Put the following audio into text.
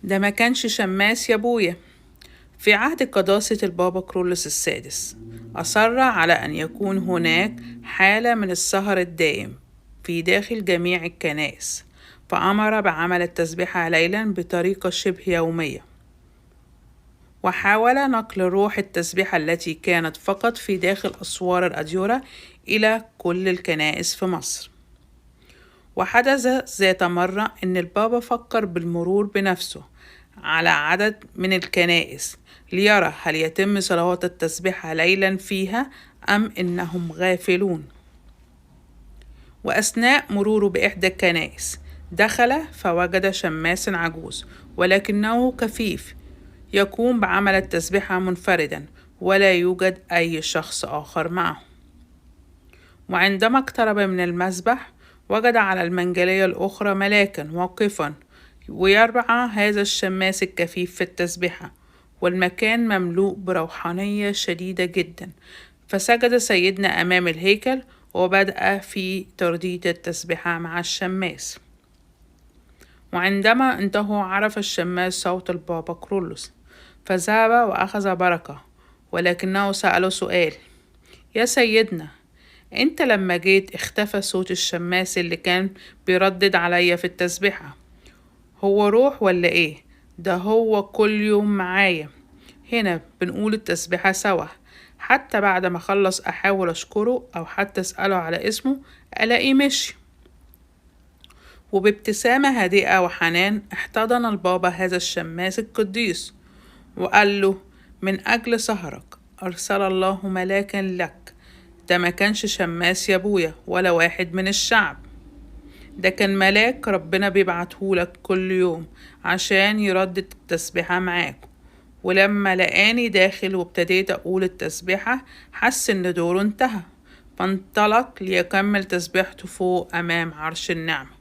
ده ما كانش شماس يا بويا. في عهد قداسة البابا كرولوس السادس أصر على أن يكون هناك حالة من السهر الدائم في داخل جميع الكنائس، فأمر بعمل التسبيحة ليلا بطريقة شبه يومية، وحاول نقل روح التسبيحة التي كانت فقط في داخل أسوار الأديرة إلى كل الكنائس في مصر. وحدث ذات مرة أن البابا فكر بالمرور بنفسه على عدد من الكنائس ليرى هل يتم صلوات التسبيحة ليلا فيها أم إنهم غافلون. وأثناء مروره بإحدى الكنائس دخل فوجد شماس عجوز ولكنه كفيف يقوم بعمل التسبيحة منفردا ولا يوجد أي شخص آخر معه. وعندما اقترب من المسبح وجد على المنجلية الأخرى ملاكا واقفا ويرعى هذا الشماس الكفيف في التسبيحة، والمكان مملوء بروحانية شديدة جدا. فسجد سيدنا أمام الهيكل وبدأ في ترديد التسبيحة مع الشماس. وعندما انتهوا عرف الشماس صوت البابا كرولوس فذهب وأخذ بركة، ولكنه سأله سؤال: يا سيدنا، انت لما جيت اختفى صوت الشماس اللي كان بيردد عليا في التسبيحة، هو روح ولا ايه؟ ده هو كل يوم معايا هنا بنقول التسبيحة سوا، حتى بعد ما خلص احاول اشكره او حتى اسأله على اسمه الاقيه مشي. وبابتسامة هادئة وحنان احتضن البابا هذا الشماس القديس وقال له: من أجل سهرك أرسل الله ملاكا لك. ده ما كانش شماس يا بويا ولا واحد من الشعب، ده كان ملاك ربنا بيبعتهولك كل يوم عشان يردد التسبيحة معاك. ولما لقاني داخل وابتديت أقول التسبيحة حس إن دوره انتهى، فانطلق ليكمل تسبيحته فوق أمام عرش النعمة.